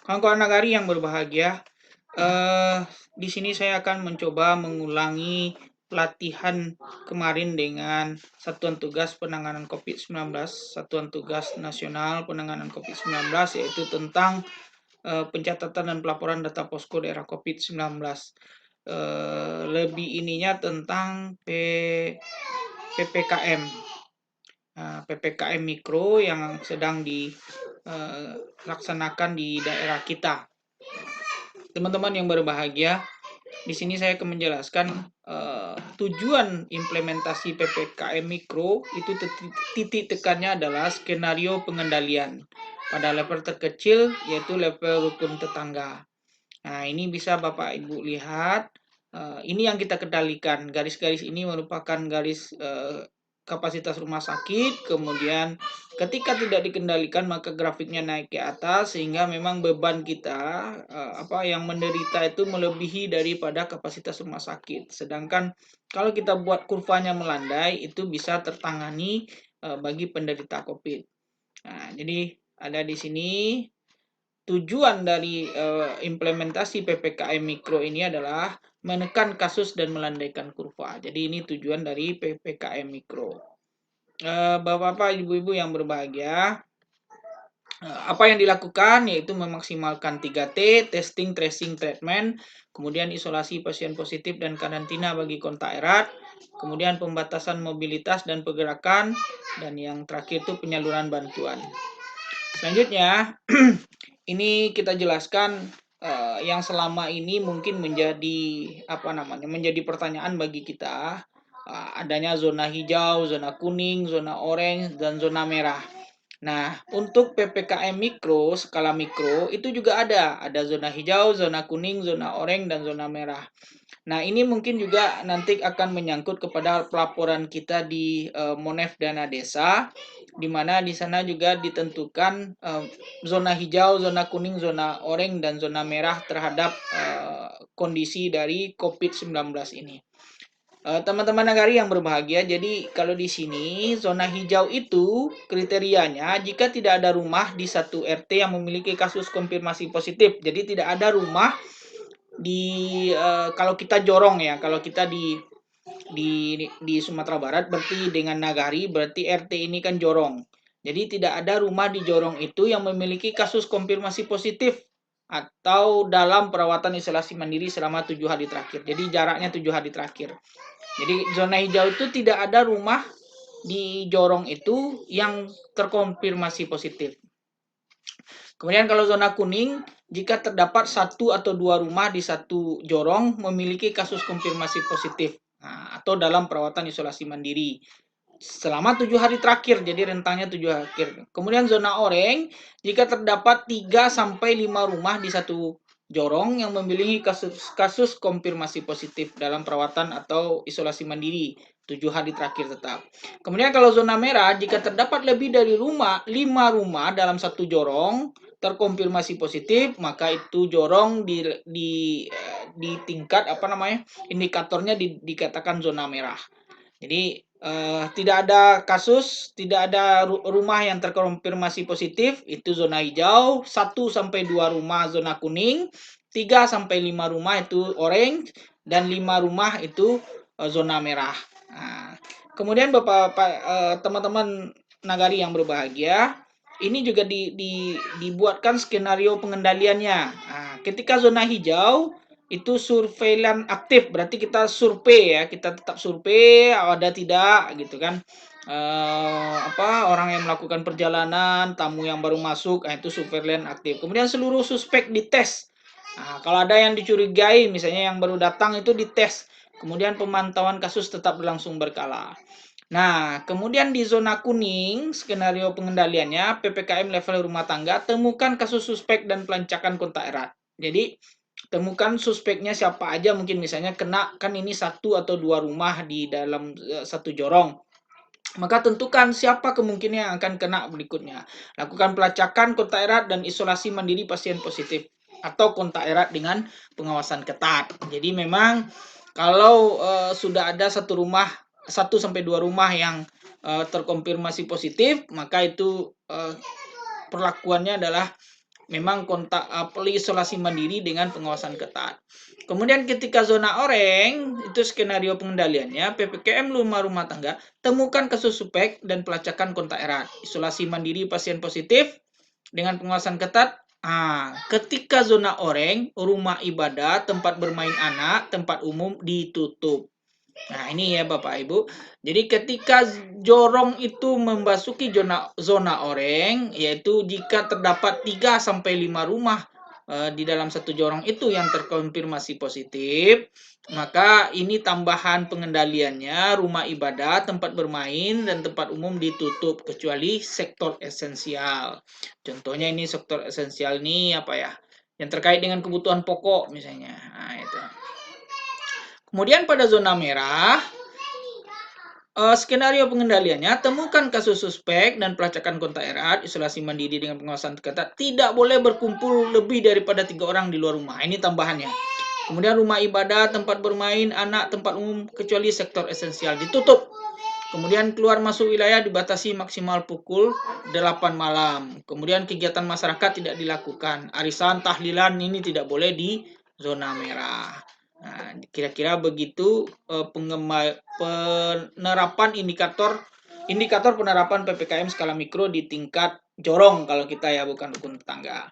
Kawan-kawan nagari yang berbahagia, di sini saya akan mencoba mengulangi pelatihan kemarin dengan Satuan Tugas Penanganan COVID-19, Satuan Tugas Nasional Penanganan COVID-19, yaitu tentang pencatatan dan pelaporan data posko daerah COVID-19. Lebih ininya tentang PPKM. PPKM Mikro yang sedang dilaksanakan di daerah kita. Teman-teman yang berbahagia, di sini saya akan menjelaskan tujuan implementasi PPKM Mikro itu titik tekannya adalah skenario pengendalian pada level terkecil, yaitu level rukun tetangga. Nah, ini bisa Bapak Ibu lihat. Ini yang kita kendalikan. Garis-garis ini merupakan garis kapasitas rumah sakit. Kemudian ketika tidak dikendalikan maka grafiknya naik ke atas sehingga memang beban kita yang menderita itu melebihi daripada kapasitas rumah sakit. Sedangkan kalau kita buat kurvanya melandai itu bisa tertangani bagi penderita COVID. Nah, jadi ada di sini tujuan dari implementasi PPKM Mikro ini adalah menekan kasus dan melandaikan kurva. Jadi ini tujuan dari PPKM Mikro. Bapak-bapak, ibu-ibu yang berbahagia, apa yang dilakukan yaitu memaksimalkan 3T, testing, tracing, treatment, kemudian isolasi pasien positif dan karantina bagi kontak erat, kemudian pembatasan mobilitas dan pergerakan, dan yang terakhir itu penyaluran bantuan. Selanjutnya, ini kita jelaskan yang selama ini mungkin menjadi pertanyaan bagi kita, adanya zona hijau, zona kuning, zona orange, dan zona merah. Nah, untuk PPKM mikro, skala mikro, itu juga ada zona hijau, zona kuning, zona oranye, dan zona merah. Nah, ini mungkin juga nanti akan menyangkut kepada pelaporan kita di Monef Dana Desa, di mana di sana juga ditentukan zona hijau, zona kuning, zona oranye, dan zona merah terhadap kondisi dari COVID-19 ini. Teman-teman nagari yang berbahagia, jadi kalau di sini zona hijau itu kriterianya jika tidak ada rumah di satu RT yang memiliki kasus konfirmasi positif. Jadi tidak ada rumah di kalau kita jorong ya, kalau kita di Sumatera Barat berarti dengan nagari berarti RT ini kan jorong. Jadi tidak ada rumah di jorong itu yang memiliki kasus konfirmasi positif atau dalam perawatan isolasi mandiri selama 7 hari terakhir. Jadi jaraknya 7 hari terakhir. Jadi zona hijau itu tidak ada rumah di jorong itu yang terkonfirmasi positif. Kemudian kalau zona kuning, jika terdapat satu atau dua rumah di satu jorong memiliki kasus konfirmasi positif atau dalam perawatan isolasi mandiri selama 7 hari terakhir, jadi rentangnya 7 hari terakhir. Kemudian zona oranye, jika terdapat 3 sampai 5 rumah di satu jorong yang memiliki kasus konfirmasi positif dalam perawatan atau isolasi mandiri 7 hari terakhir tetap. Kemudian kalau zona merah, jika terdapat lebih dari 5 rumah dalam satu jorong terkonfirmasi positif, maka itu jorong di tingkat indikatornya dikatakan zona merah. Jadi tidak ada kasus, tidak ada rumah yang terkonfirmasi positif, itu zona hijau, 1 sampai 2 rumah zona kuning, 3 sampai 5 rumah itu orange, dan 5 rumah itu zona merah. Nah, kemudian Bapak teman-teman nagari yang berbahagia, ini juga dibuatkan skenario pengendaliannya. Nah, ketika zona hijau itu surveilan aktif, berarti kita survei ya, kita tetap survei ada tidak gitu kan, orang yang melakukan perjalanan, tamu yang baru masuk, itu surveilan aktif. Kemudian seluruh suspek dites. Nah, kalau ada yang dicurigai misalnya yang baru datang itu dites. Kemudian pemantauan kasus tetap berlangsung berkala. Nah, kemudian di zona kuning, skenario pengendaliannya PPKM level rumah tangga, temukan kasus suspek dan pelancakan kontak erat. Jadi temukan suspeknya siapa aja, mungkin misalnya kena kan ini 1 atau 2 rumah di dalam satu jorong, maka tentukan siapa kemungkinan yang akan kena berikutnya. Lakukan pelacakan kontak erat dan isolasi mandiri pasien positif atau kontak erat dengan pengawasan ketat. Jadi memang kalau sudah ada 1 sampai 2 rumah yang terkonfirmasi positif, maka itu perlakuannya adalah memang kontak isolasi mandiri dengan pengawasan ketat. Kemudian ketika zona oranye, itu skenario pengendaliannya, PPKM rumah tangga, temukan kasus suspek dan pelacakan kontak erat. Isolasi mandiri pasien positif dengan pengawasan ketat. Ketika zona oranye, rumah ibadah, tempat bermain anak, tempat umum ditutup. Nah, ini ya Bapak Ibu. Jadi ketika jorong itu memasuki zona oranye, yaitu jika terdapat 3 sampai 5 rumah di dalam satu jorong itu yang terkonfirmasi positif, maka ini tambahan pengendaliannya, rumah ibadah, tempat bermain, dan tempat umum ditutup kecuali sektor esensial. Contohnya ini sektor esensial ini apa ya? Yang terkait dengan kebutuhan pokok misalnya. Nah, itu. Kemudian pada zona merah, skenario pengendaliannya, temukan kasus suspek dan pelacakan kontak erat, isolasi mandiri dengan pengawasan ketat, tidak boleh berkumpul lebih daripada 3 orang di luar rumah. Ini tambahannya. Kemudian rumah ibadah, tempat bermain, anak, tempat umum, kecuali sektor esensial ditutup. Kemudian keluar masuk wilayah dibatasi maksimal pukul 8 malam. Kemudian kegiatan masyarakat tidak dilakukan. Arisan, tahlilan ini tidak boleh di zona merah. Nah, kira-kira begitu penerapan indikator penerapan PPKM skala mikro di tingkat jorong kalau kita ya, bukan rukun tetangga.